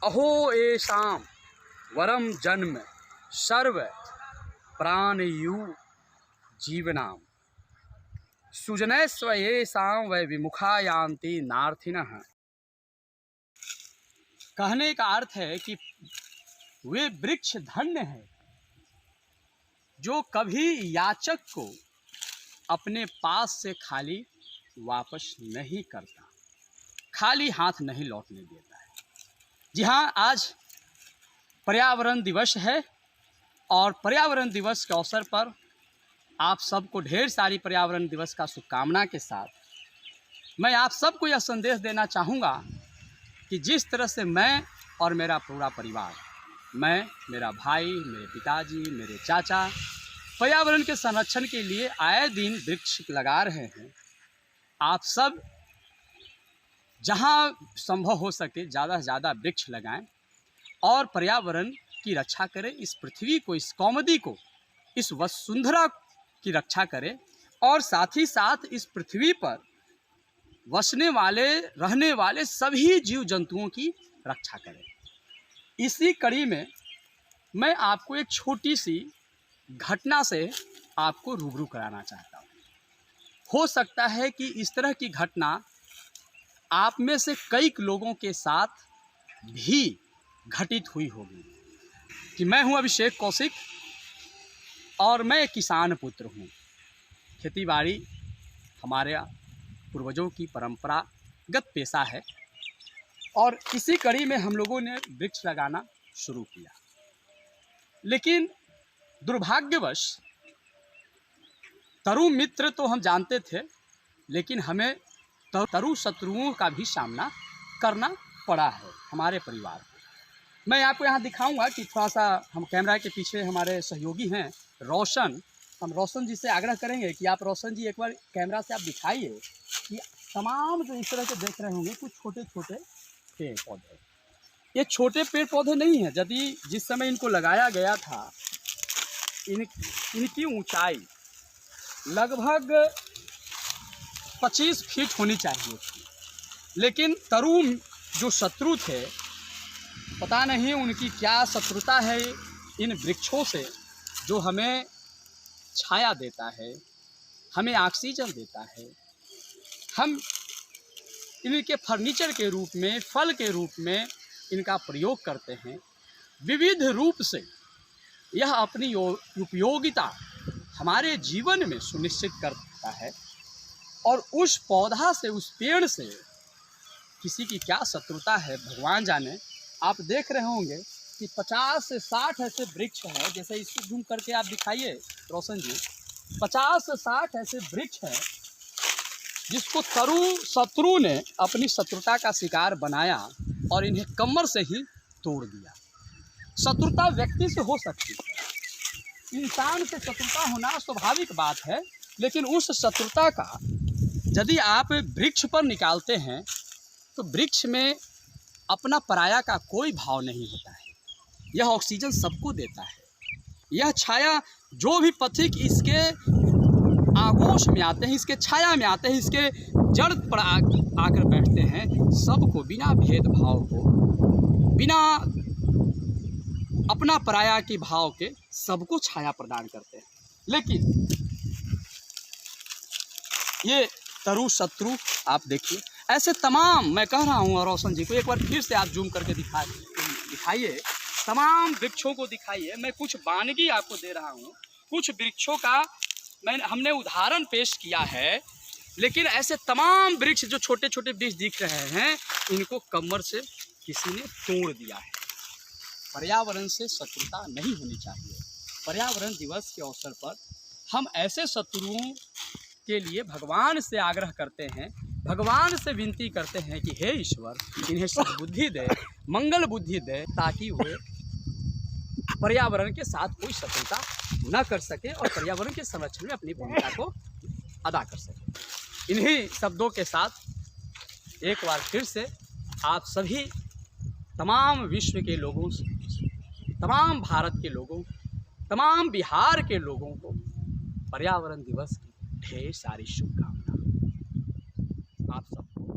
अहो येषां वरम जन्म सर्व प्राणयु जीवनाम सुजनैस्व येषां वै विमुखा यान्ति नार्थिनः। कहने का अर्थ है कि वे वृक्ष धन्य है जो कभी याचक को अपने पास से खाली वापस नहीं करता, खाली हाथ नहीं लौटने देता है। जी हाँ, आज पर्यावरण दिवस है और पर्यावरण दिवस के अवसर पर आप सबको ढेर सारी पर्यावरण दिवस का शुभकामना के साथ मैं आप सबको यह संदेश देना चाहूँगा कि जिस तरह से मैं और मेरा पूरा परिवार, मैं, मेरा भाई, मेरे पिताजी, मेरे चाचा पर्यावरण के संरक्षण के लिए आए दिन वृक्ष लगा रहे हैं, आप सब जहाँ संभव हो सके ज़्यादा से ज़्यादा वृक्ष लगाएं और पर्यावरण की रक्षा करें। इस पृथ्वी को, इस कौमुदी को, इस वसुंधरा की रक्षा करें और साथ ही साथ इस पृथ्वी पर बसने वाले, रहने वाले सभी जीव जंतुओं की रक्षा करें। इसी कड़ी में मैं आपको एक छोटी सी घटना से आपको रूबरू कराना चाहता हूँ। हो सकता है कि इस तरह की घटना आप में से कई लोगों के साथ भी घटित हुई होगी। कि मैं हूँ अभिषेक कौशिक और मैं एक किसान पुत्र हूँ। खेतीबाड़ी हमारे पूर्वजों की परंपरागत पेशा है और इसी कड़ी में हम लोगों ने वृक्ष लगाना शुरू किया। लेकिन दुर्भाग्यवश तरु मित्र तो हम जानते थे, लेकिन हमें तरु शत्रुओं का भी सामना करना पड़ा है हमारे परिवार को। मैं आपको यहाँ दिखाऊंगा कि थोड़ा सा, हम कैमरा के पीछे हमारे सहयोगी हैं रोशन, हम रोशन जी से आग्रह करेंगे कि आप रोशन जी एक बार कैमरा से आप दिखाइए कि तमाम जो इस तरह से देख रहे होंगे कुछ छोटे छोटे पेड़ पौधे। ये छोटे पेड़ पौधे नहीं हैं। यदि जिस समय इनको लगाया गया था इनकी ऊंचाई लगभग 25 फीट होनी चाहिए थी, लेकिन तरु जो शत्रु थे, पता नहीं उनकी क्या शत्रुता है इन वृक्षों से, जो हमें छाया देता है, हमें ऑक्सीजन देता है, हम इनके फर्नीचर के रूप में, फल के रूप में इनका प्रयोग करते हैं। विविध रूप से यह अपनी उपयोगिता हमारे जीवन में सुनिश्चित करता है और उस पौधा से, उस पेड़ से किसी की क्या शत्रुता है भगवान जाने। आप देख रहे होंगे कि 50 से 60 ऐसे वृक्ष हैं, जैसे इसको जूम करके आप दिखाइए रोशन जी, 50 से 60 ऐसे वृक्ष हैं जिसको तरु शत्रु ने अपनी शत्रुता का शिकार बनाया और इन्हें कमर से ही तोड़ दिया। शत्रुता व्यक्ति से हो सकती है, इंसान से शत्रुता होना स्वाभाविक बात है, लेकिन उस शत्रुता का यदि आप वृक्ष पर निकालते हैं तो वृक्ष में अपना पराया का कोई भाव नहीं होता है। यह ऑक्सीजन सबको देता है। यह छाया, जो भी पथिक इसके आगोश में आते हैं, इसके छाया में आते हैं, इसके जड़ पर आकर बैठते हैं, सबको बिना भेदभाव को, बिना अपना पराया के भाव के सबको छाया प्रदान करते हैं। लेकिन ये तरु शत्रु आप देखिए, ऐसे तमाम, मैं कह रहा हूँ रोशन जी को एक बार फिर से आप जूम करके दिखाइए, तमाम वृक्षों को दिखाइए। मैं कुछ वानगी आपको दे रहा हूँ, कुछ वृक्षों का हमने उदाहरण पेश किया है, लेकिन ऐसे तमाम वृक्ष जो छोटे छोटे वृक्ष दिख रहे हैं, इनको कमर से किसी ने तोड़ दिया है। पर्यावरण से शत्रुता नहीं होनी चाहिए। पर्यावरण दिवस के अवसर पर हम ऐसे शत्रुओं के लिए भगवान से आग्रह करते हैं, भगवान से विनती करते हैं कि हे ईश्वर, इन्हें सद्बुद्धि दे, मंगल बुद्धि दे, ताकि वे पर्यावरण के साथ कोई शत्रुता न कर सके और पर्यावरण के संरक्षण में अपनी भूमिका को अदा कर सके। इन्हीं शब्दों के साथ एक बार फिर से आप सभी तमाम विश्व के लोगों से, तमाम भारत के लोगों, तमाम बिहार के लोगों को पर्यावरण दिवस की ढेर सारी शुभकामनाएं। आप सबको